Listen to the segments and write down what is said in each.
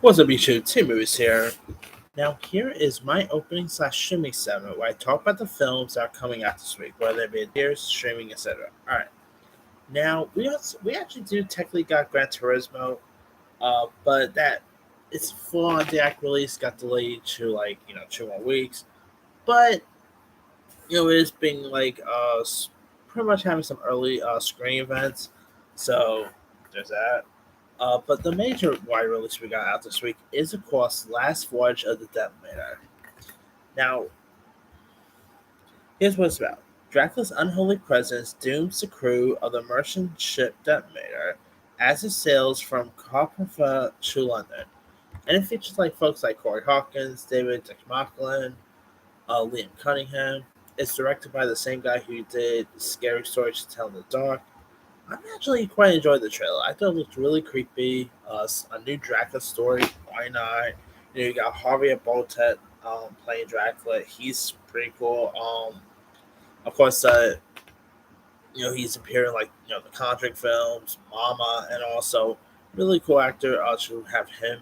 What's up, YouTube? Two Movies here. Now, here is my opening slash streaming segment where I talk about the films that are coming out this week, whether they be in theaters, streaming, etc. Alright. Now, we actually do technically got Gran Turismo, but that its full on deck release got delayed to 2 more weeks. But, it is being pretty much having some early screening events. So, there's that. But the major wide release we got out this week is, of course, Last Voyage of the Detonator. Now, here's what it's about. Dracula's unholy presence dooms the crew of the merchant ship Detonator as it sails from Carpathia to London. And it features folks like Corey Hawkins, David Dickmacklin, Liam Cunningham. It's directed by the same guy who did Scary Stories to Tell in the Dark. I'm actually quite enjoyed the trailer. I thought it looked really creepy. A new Dracula story. Why not? You got Javier Botet playing Dracula. He's pretty cool. Of course, he's appearing the Conjuring films, Mama, and also really cool actor to have him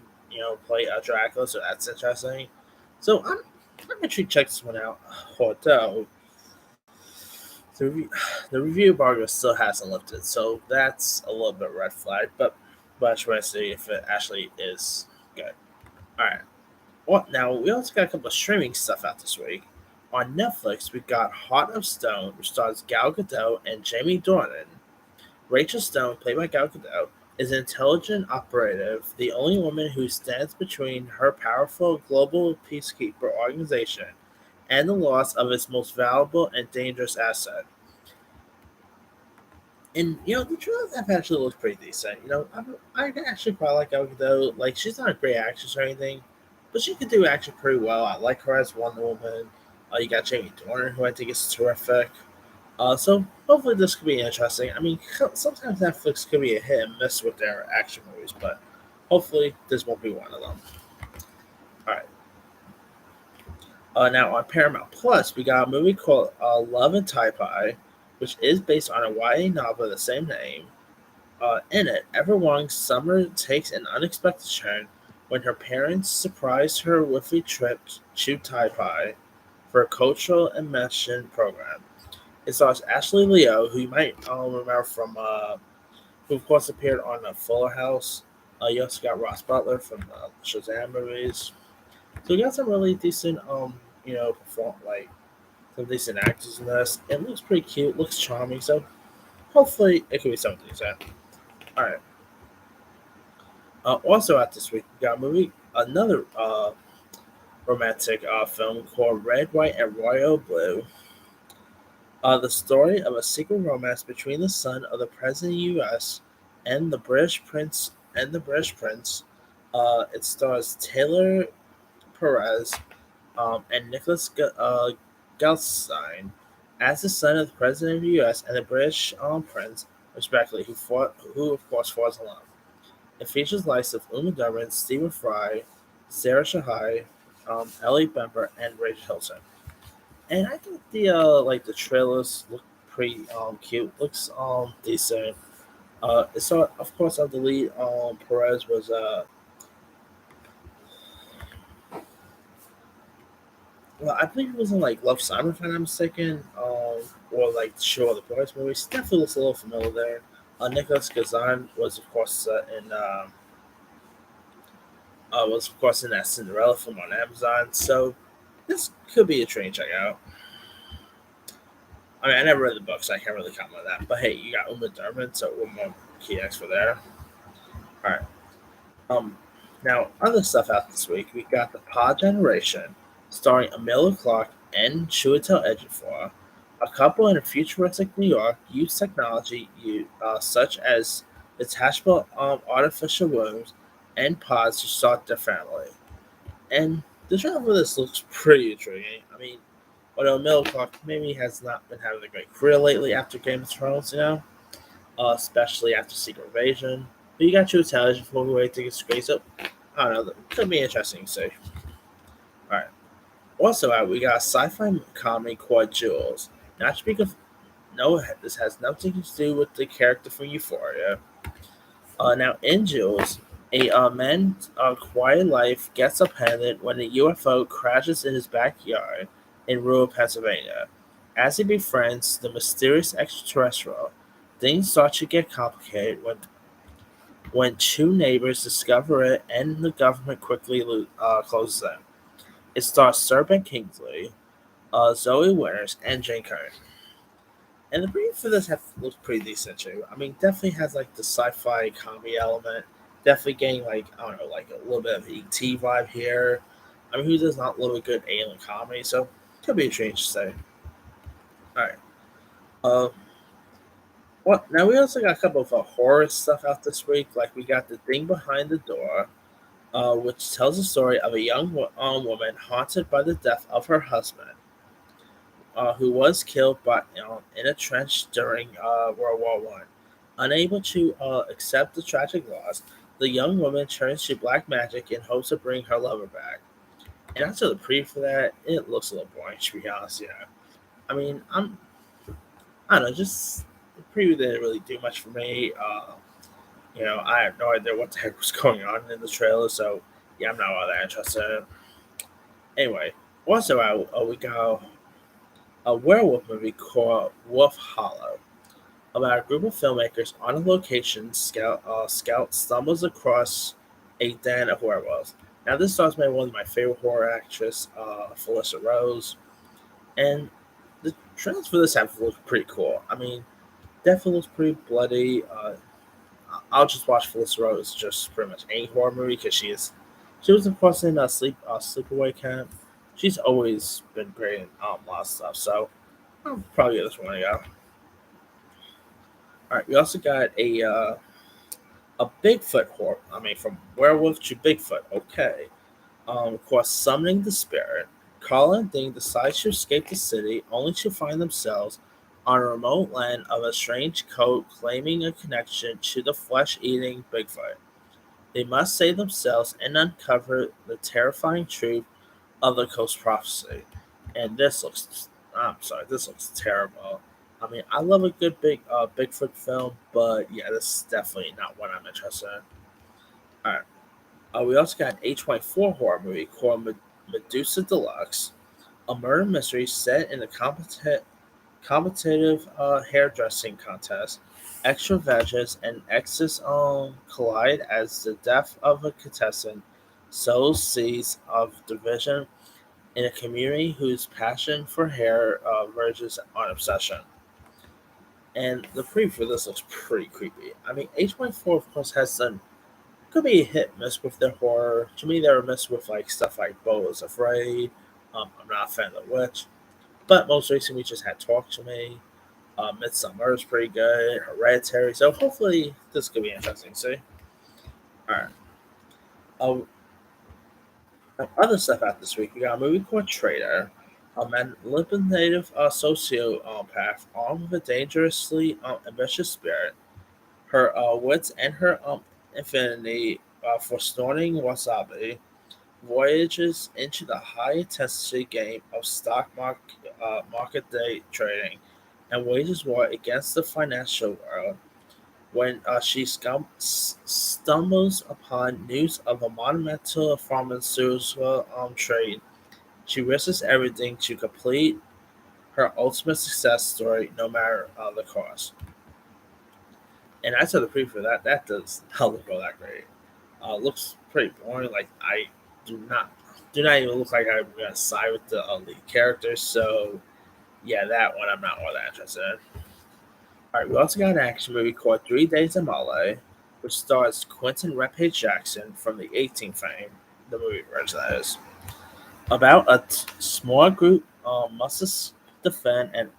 play Dracula. So that's interesting. So I'm intrigued to check this one out. Although the review, the review embargo still hasn't lifted, so that's a little bit red flag. But I just want to see if it actually is good. All right. Well, now we also got a couple of streaming stuff out this week. On Netflix, we got Heart of Stone, which stars Gal Gadot and Jamie Dornan. Rachel Stone, played by Gal Gadot, is an intelligent operative, the only woman who stands between her powerful global peacekeeper organization and the loss of its most valuable and dangerous asset. And the trailer that actually looks pretty decent. I actually quite like Gal Gadot. Like, she's not a great actress or anything, but she could do action pretty well. I like her as Wonder Woman. You got Jamie Dornan, who I think is terrific. So hopefully this could be interesting. I mean, sometimes Netflix could be a hit and miss with their action movies, but hopefully this won't be one of them. All right. Now on Paramount Plus, we got a movie called Love and Taipei, which is based on a YA novel of the same name. In it, Everlong's summer takes an unexpected turn when her parents surprise her with a trip to Taipei for a cultural immersion program. It stars Ashley Leo, who you might remember from, who of course appeared on Fuller House. You also got Ross Butler from Shazam movies. So we got some really decent, some decent actors in this. It looks pretty cute, looks charming. So hopefully it could be something decent. All right. Also out this week, we got another romantic film called Red, White, and Royal Blue. The story of a secret romance between the son of the president of the U.S. and the British prince. It stars Taylor Perez and Nicholas Gelstein as the son of the president of the U.S. and the British prince, respectively, who of course falls in love. It features the likes of Uma Thurman, Stephen Fry, Sarah Shahai, Ellie Bember, and Rachel Hilton. And I think the trailers look pretty cute. Looks decent. So of course the lead Perez was well, I believe it was in Love Simon, if I'm not mistaken, or Show of the Boys movies. Definitely looks a little familiar there. Nicholas Gazan was of course in that Cinderella film on Amazon. So this could be a train check out. I mean, I never read the book, so I can't really comment on that. But hey, you got Uma Thurman, so one more key X for there. All right. Um, Now other stuff out this week, we got the Pod Generation, starring Emilia Clarke and Chiwetel Ejiofor. A couple in a futuristic New York use technology such as detachable artificial wombs and pods to start their family. And the trailer for this looks pretty intriguing. I mean, although Emilia Clarke maybe has not been having a great career lately after Game of Thrones, especially after Secret Invasion. But you got Chiwetel Ejiofor, who I think is great. So I don't know, it could be interesting to see. All right. Also out, we got a sci-fi comedy called Jules. Not speak of no, this has nothing to do with the character from Euphoria. Now in Jules, A man's quiet life gets upended when a UFO crashes in his backyard in rural Pennsylvania. As he befriends the mysterious extraterrestrial, things start to get complicated when two neighbors discover it and the government quickly closes them. It stars Serpent Kingsley, Zoe Winters, and Jane Curtin. And the brief for this looks pretty decent too. I mean, definitely has like the sci-fi comedy element. Definitely getting like I don't know, like a little bit of ET vibe here. I mean, who does not love a good alien comedy? So could be a change to say. All right. Uh, what now? We also got a couple of horror stuff out this week. Like we got the Thing Behind the Door, which tells the story of a young woman haunted by the death of her husband, who was killed in a trench during World War One. Unable to accept the tragic loss, the young woman turns to black magic in hopes of bringing her lover back. And after the preview for that, it looks a little boring to be honest. I mean, I don't know, just the preview didn't really do much for me. I have no idea what the heck was going on in the trailer, so yeah, I'm not all that interested. Anyway, also out we got a werewolf movie called Wolf Hollow, about a group of filmmakers on a location. Scout stumbles across a den of werewolves. Now, this stars by one of my favorite horror actress, Felissa Rose, and the trailers for this have looked pretty cool. I mean, definitely looks pretty bloody. I'll just watch Felissa Rose just pretty much any horror movie because she was of course in Sleepaway Camp. She's always been great in a lot of stuff, so I'll probably give this one a go. All right, we also got a Bigfoot horror. I mean, from werewolf to Bigfoot. Okay. Of course, summoning the spirit. Carla and Ding decide to escape the city, only to find themselves on a remote land of a strange cult claiming a connection to the flesh-eating Bigfoot. They must save themselves and uncover the terrifying truth of the coast prophecy. And this looks, I'm sorry, this looks terrible. I mean, I love a good Bigfoot film, but yeah, this is definitely not one I'm interested in. All right. We also got an H.4 horror movie called Medusa Deluxe, a murder mystery set in a competitive hairdressing contest. Extra veggies and exes collide as the death of a contestant sows seeds of division in a community whose passion for hair verges on obsession. And the preview for this looks pretty creepy. I mean, H.4 of course has some could be a hit miss with their horror. To me, they're a miss with like stuff like Bo is Afraid. I'm not a fan of The Witch, but most recently we just had Talk to Me. Midsummer is pretty good. Hereditary. So hopefully this could be interesting. See, all right. Uh, Other stuff out this week. We got a movie called Traitor. A manipulative sociopath armed with a dangerously ambitious spirit. Her wits and her infinity for snorting wasabi voyages into the high-intensity game of market day trading and wages war against the financial world. When she stumbles upon news of a monumental pharmaceutical trade, she risks everything to complete her ultimate success story, no matter the cost. And I saw the preview for that. That does not look all that great. Looks pretty boring. Like I do not do not even look like I'm gonna side with the lead characters. So yeah, that one I'm not all that interested in. All right, we also got an action movie called 3 Days in Malay, which stars Quentin Rapid Jackson from the 18 fame, the movie version that is, about a small group must defend an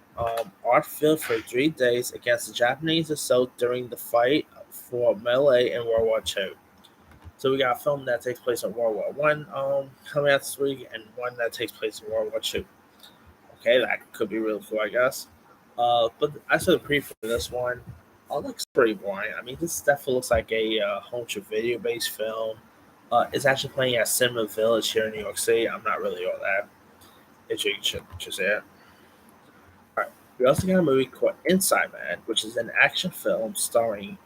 art field for 3 days against the Japanese assault during the fight for Malay in World War II. So we got a film that takes place in World War One coming out this week, and one that takes place in World War Two. Okay, that could be really cool, I guess. But I saw the preview for this one. Looks pretty boring. I mean, this definitely looks like a home to video based film. It's actually playing at Cinema Village here in New York City. I'm not really all that intrigued to see it. All right. We also got a movie called Inside Man, which is an action film starring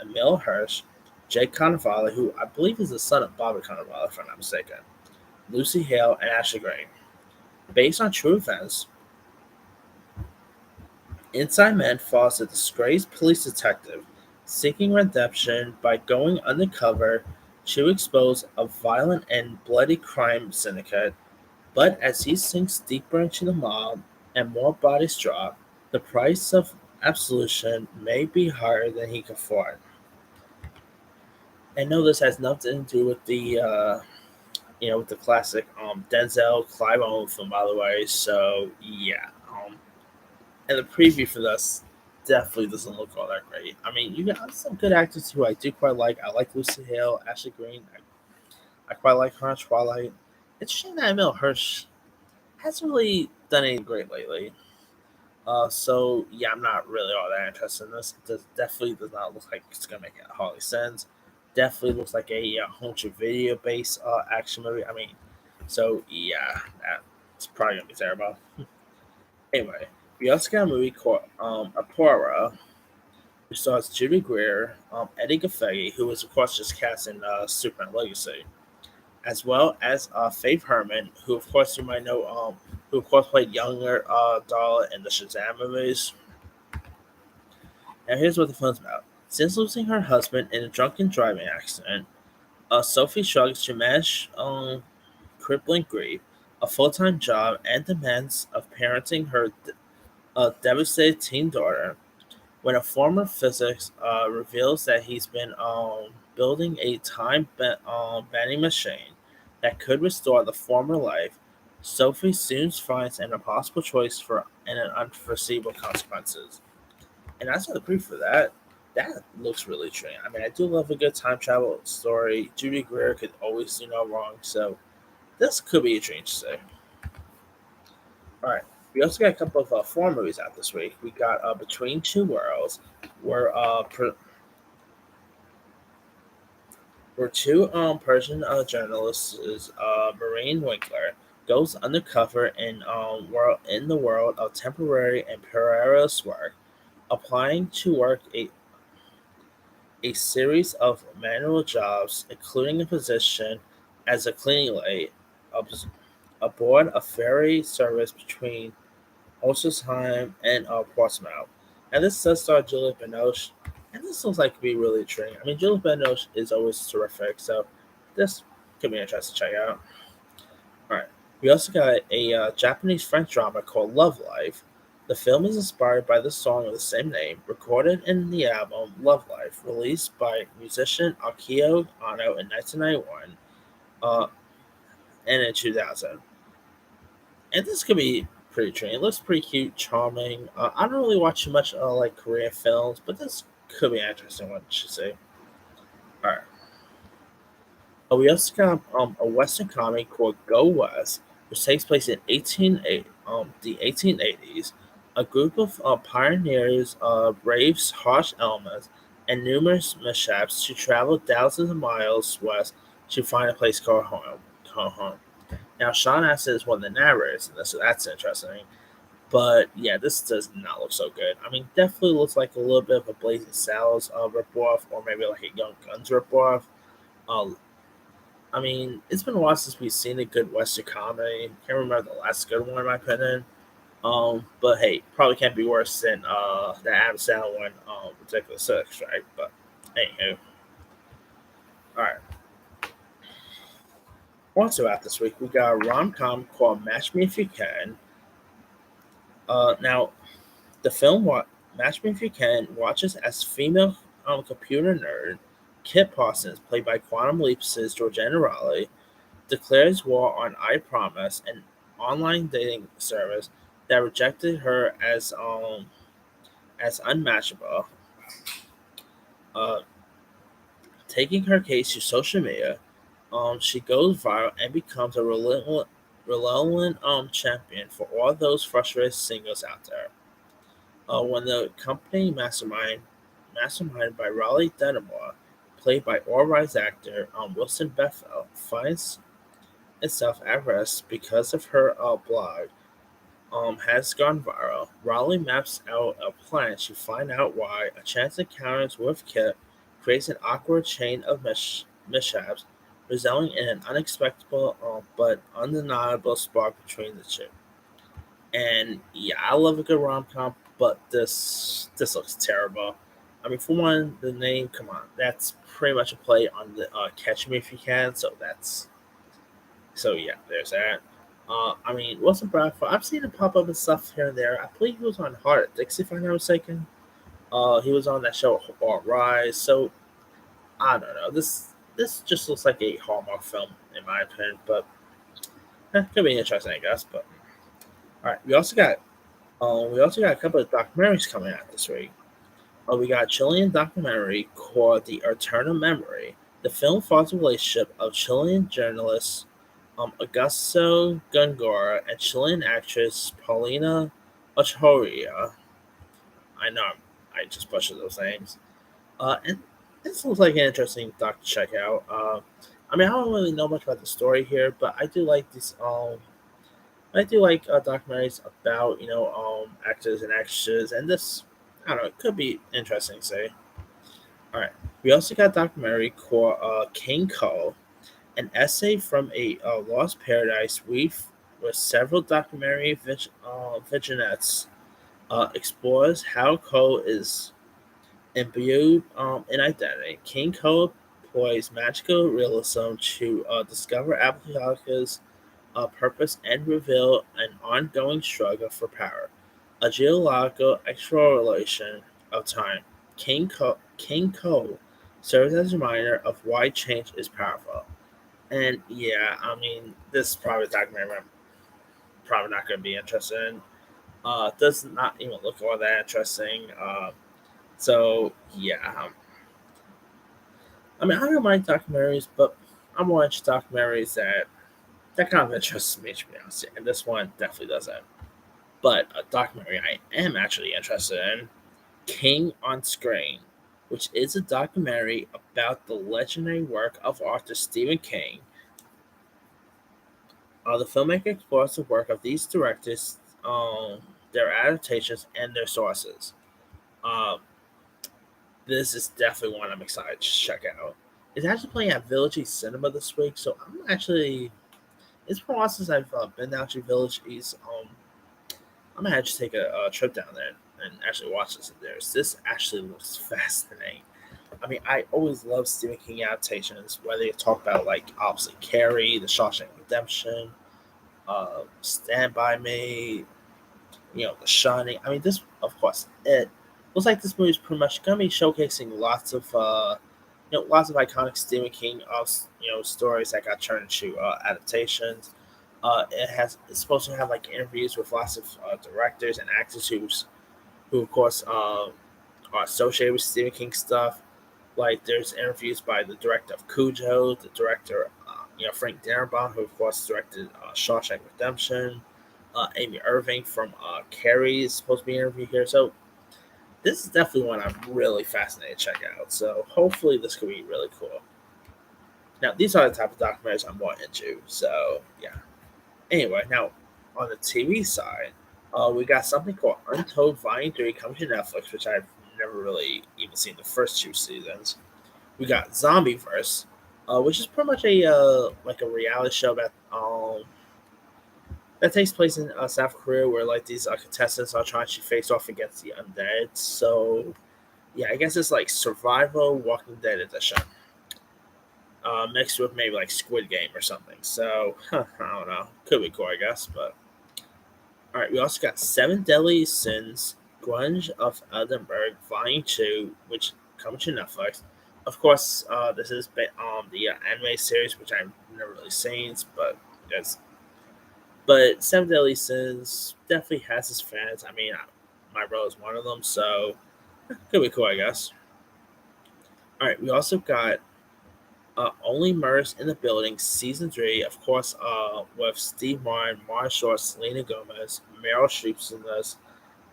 Emil Hirsch, Jake Cannavale, who I believe is the son of Bobby Cannavale, if I'm not mistaken, Lucy Hale, and Ashley Greene. Based on true events, Inside Man follows a disgraced police detective seeking redemption by going undercover to expose a violent and bloody crime syndicate. But as he sinks deeper into the mob and more bodies drop, the price of absolution may be higher than he can afford. And no, this has nothing to do with with the classic Denzel Clive Owen film, by the way. So yeah, and the preview for this definitely doesn't look all that great. I mean, you got some good actors who I do quite like. I like Lucy Hale, Ashley Greene. I quite like her in Twilight. It's a shame that Emil Hirsch hasn't really done anything great lately. So yeah, I'm not really all that interested in this. Definitely does not look like it's gonna make it hardly sense. Definitely looks like a home video based action movie. I mean, so yeah, that's probably gonna be terrible. Anyway, we also got a movie called Apora, which stars Judy Greer, Eddie Gaffey, who was of course just cast in Superman Legacy, as well as Faith Herman, who of course you might know, who of course played younger Darla in the Shazam movies. Now here's what the film's about. Since losing her husband in a drunken driving accident, Sophie struggles to manage crippling grief, a full-time job, and demands of parenting her devastated teen daughter. When a former physics reveals that he's been building a time-bending machine that could restore the former life, Sophie soon finds an impossible choice for and an unforeseeable consequences. And as for the proof for that, that looks really interesting. I mean, I do love a good time travel story. Judy Greer could always do no wrong, so this could be a dream to see. All right. We also got a couple of foreign movies out this week. We got Between Two Worlds, where where two Persian journalists, Marine Winkler, goes undercover in the world of temporary and perilous work, applying to work a series of manual jobs, including a position as a cleaning lady aboard a ferry service between Ossersheim and Portsmouth. And this does star Juliette Binoche, and this looks like to be really intriguing. I mean, Juliette Binoche is always terrific, so this could be interesting to check out. All right. We also got a Japanese French drama called Love Life. The film is inspired by the song of the same name, recorded in the album Love Life, released by musician Akio Ano in 1991 uh, and in 2000. And this could be pretty trendy. It looks pretty cute, charming. I don't really watch too much like Korean films, but this could be an interesting one to see. All right. We also got a Western comedy called Go West, which takes place in the 1880s. A group of pioneers braves harsh elements and numerous mishaps to travel thousands of miles west to find a place called home. Called home. Now, Sean Astin is one of the narrators in this, so that's interesting. But yeah, this does not look so good. I mean, definitely looks like a little bit of a Blazing Saddles ripoff, or maybe like a Young Guns ripoff. Uh, I mean, it's been a while since we've seen a good Western comedy. Can't remember the last good one, in my opinion. But hey, probably can't be worse than the Adam Sandler one, Ridiculous Six, right? But anywho, all right. Also out this week, we got a rom com called Match Me If You Can. Now, the film Match Me If You Can watches as female computer nerd Kit Parsons, played by Quantum Leap's Georgiana Raleigh, declares war on I Promise, an online dating service that rejected her as unmatchable. Uh, Taking her case to social media, she goes viral and becomes a relentless champion for all those frustrated singles out there. When the company masterminded by Raleigh Denimore, played by All Rise actor Wilson Bethel, finds itself at rest because of her blog has gone viral. Raleigh maps out a plan to find out why a chance encounters with Kip creates an awkward chain of mishaps, resulting in an unexpected but undeniable spark between the two. And yeah, I love a good rom com, but this looks terrible. I mean, for one, the name, come on, that's pretty much a play on the Catch Me If You Can. So yeah, there's that. I mean, Wilson Bradford, I've seen him pop up and stuff here and there. I believe he was on Heart of Dixie, if I'm not mistaken. He was on that show Rise. So I don't know. This just looks like a Hallmark film, in my opinion. But could be interesting, I guess. But all right, we also got a couple of documentaries coming out this week. We got a Chilean documentary called The Eternal Memory. The film follows the relationship of Chilean journalist Augusto Gongora and Chilean actress Paulina Ochoria. I know I just butchered those names. And this looks like an interesting doc to check out. I mean, I don't really know much about the story here, but I do like these. I do like documentaries about actors and actresses, and this I don't know. It could be interesting. Say, all right. We also got a documentary called King Cole, an essay from a lost paradise. With several documentary vignettes explores how Cole is imbued in identity. King Cole employs magical realism to discover Abhyaska's purpose and reveal an ongoing struggle for power, a geological exploration of time. King Cole serves as a reminder of why change is powerful. And yeah, I mean, this is probably a documentary I'm probably not going to be interested in. Does not even look all that interesting. So yeah, I mean, I don't mind documentaries, but I'm watching documentaries that kind of interests me, to be honest. And this one definitely doesn't. But a documentary I am actually interested in, King on Screen, which is a documentary about the legendary work of author Stephen King. The filmmaker explores the work of these directors, their adaptations, and their sources. Um, this is definitely one I'm excited to check out. It's actually playing at Village East Cinema this week, so I'm actually. It's been a while since I've been down to Village East. I'm gonna actually take a trip down there and actually watch this in there. This actually looks fascinating. I mean, I always love Stephen King adaptations, whether you talk about like obviously Carrie, The Shawshank Redemption, Stand by Me, The Shining. I mean, this of course it looks like this movie is pretty much gonna be showcasing lots of iconic Stephen King stories that got turned into adaptations. It's supposed to have like interviews with lots of directors and actors who of course are associated with Stephen King stuff. Like there's interviews by the director of Cujo, the director Frank Darabont, who of course directed Shawshank Redemption. Amy Irving from Carrie is supposed to be interviewed here. So this is definitely one I'm really fascinated to check out. So hopefully this could be really cool. Now these are the type of documentaries I'm more into. So yeah. Anyway, now on the TV side, we got something called Untold Volume 3 coming to Netflix, which I've never really even seen the first two seasons. We got Zombieverse, which is pretty much a like a reality show that takes place in South Korea, where like these contestants are trying to face off against the undead. So yeah, I guess it's like survival Walking Dead edition, mixed with maybe like Squid Game or something. So I don't know, could be cool, I guess. But all right, we also got Seven Deadly Sins, Grunge of Edinburgh, Volume 2, which comes to Netflix. Of course, this is the anime series, which I've never really seen, yes. But Seven Deadly Sins definitely has its fans. I mean, my bro is one of them, so could be cool, I guess. All right, we also got Only Murders in the Building, Season 3, of course, with Steve Martin, Mara Short, Selena Gomez, Meryl Streep's in this,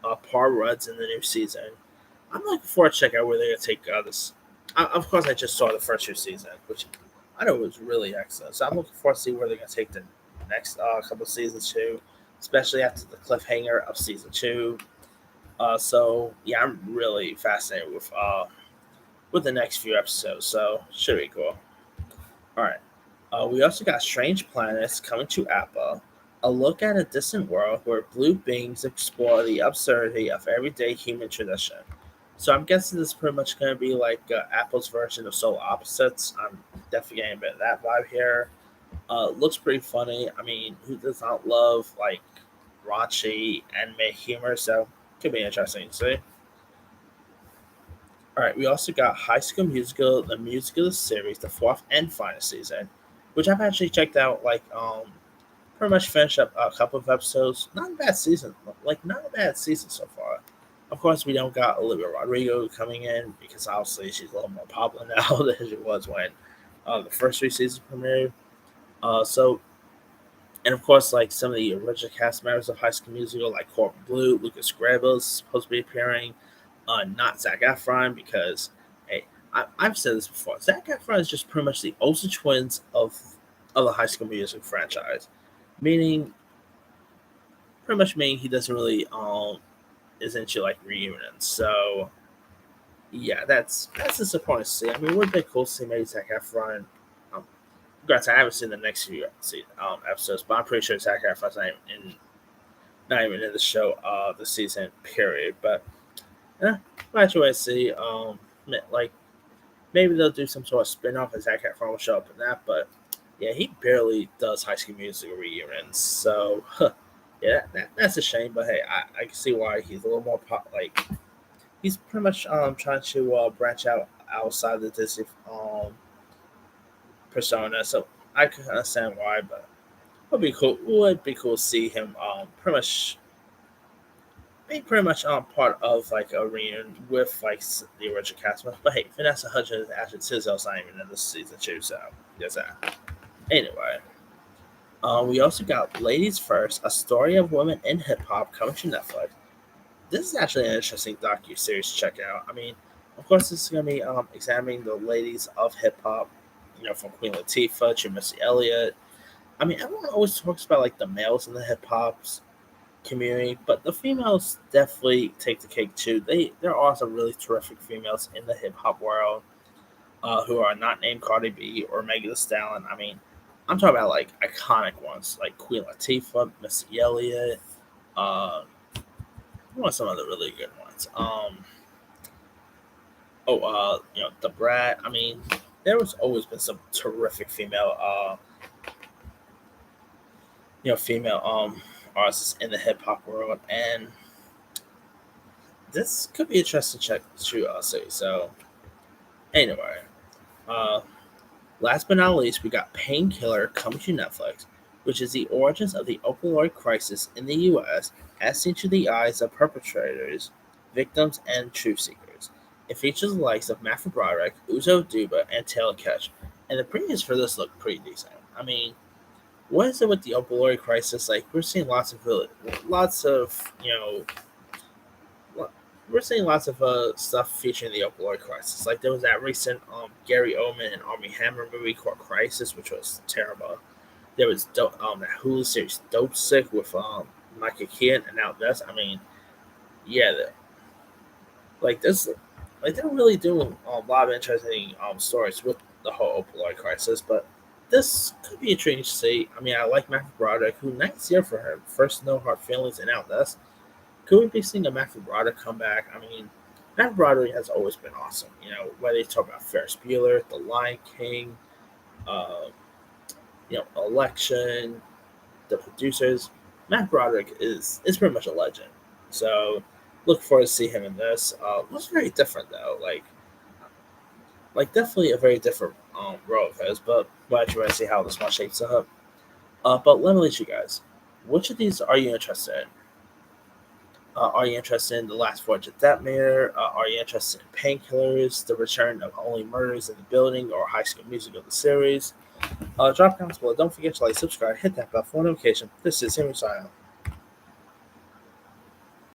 Paul Rudd's in the new season. I'm looking forward to check out where they're going to take this. Of course, I just saw the first two seasons, which I know was really excellent. So I'm looking forward to see where they're going to take the next couple of seasons too, especially after the cliffhanger of season 2. So yeah, I'm really fascinated with with the next few episodes. So should be cool. All right. We also got Strange Planets coming to Apple. A look at a distant world where blue beings explore the absurdity of everyday human tradition. So I'm guessing this is pretty much going to be like Apple's version of Soul Opposites. I'm definitely getting a bit of that vibe here. Looks pretty funny. I mean, who does not love like raunchy anime humor? So could be interesting to see. All right, we also got High School Musical, the musical series, the fourth and final season, which I've actually checked out. Like, pretty much finished up a couple of episodes. Not a bad season. Like, not a bad season so far. Of course, we don't got Olivia Rodrigo coming in because obviously she's a little more popular now than she was when the first three seasons premiered. So, and of course, like some of the original cast members of High School Musical, like Corbin Blue, Lucas Grabel, is supposed to be appearing. Not Zac Efron because, hey, I've said this before. Zac Efron is just pretty much the Olsen twins of the High School Musical franchise, meaning pretty much meaning he doesn't really is into like reunions. So yeah, that's disappointing to see. I mean, it would be cool to see maybe Zac Efron. Granted, I haven't seen the next few episodes, but I'm pretty sure Zac Efron's not even in the show the season period. But yeah, I actually want to see like maybe they'll do some sort of spin off and Zac Efron will show up in that. But yeah, he barely does High School Musical reunions, so yeah, that's a shame. But hey, I can see why he's a little more like he's pretty much trying to branch out outside the Disney persona. So I can understand why, but it would be cool. Would be cool to see him pretty much part of like a reunion with like the original cast members. But hey, Vanessa Hudgens and Ashley Tisdale's not even in this season too, so there's that. Anyway, we also got Ladies First, a story of women in hip hop coming to Netflix. This is actually an interesting docu series to check out. I mean, of course, this is going to be examining the ladies of hip hop, from Queen Latifah to Missy Elliott. I mean, everyone always talks about like the males in the hip hop community, but the females definitely take the cake too. There are some really terrific females in the hip hop world who are not named Cardi B or Megan Thee Stallion. I mean, I'm talking about like iconic ones like Queen Latifah, Missy Elliott. Uh, what are some other really good ones? The Brat. I mean, there was always been some terrific female artists in the hip hop world, and this could be interesting to check to see. So anyway, uh, last but not least, we got Painkiller coming to Netflix, which is the origins of the opioid crisis in the U.S. as seen through the eyes of perpetrators, victims, and truth seekers. It features the likes of Matthew Broderick, Uzo Duba, and Taylor Kitsch, and the previews for this look pretty decent. I mean, what is it with the opioid crisis? Like, we're seeing we're seeing lots of stuff featuring the opioid crisis. Like there was that recent Gary Oldman and Armie Hammer movie called Crisis, which was terrible. There was that Hulu series Dope Sick with Michael Keaton, and now this. I mean, yeah, like this, like they're really doing a lot of interesting stories with the whole opioid crisis. But this could be intriguing to see. I mean, I like Matthew Broderick, who nice year for him. First, No Hard Feelings, and now this. Could we be seeing a Matthew Broderick comeback? I mean, Matthew Broderick has always been awesome. Whether you talk about Ferris Bueller, The Lion King, uh, Election, the producers, Matt Broderick is pretty much a legend. So look forward to see him in this. Looks very different though, like definitely a very different role of his. But we'll actually want to see how this one shapes up. But let me let you guys. Which of these are you interested in? Are you interested in The Last Voyage of Deadmere? Are you interested in Painkillers, The Return of Only Murders in the Building, or High School Musical the series? Drop comments below. Don't forget to like, subscribe, hit that bell for notification. This is Henry signing.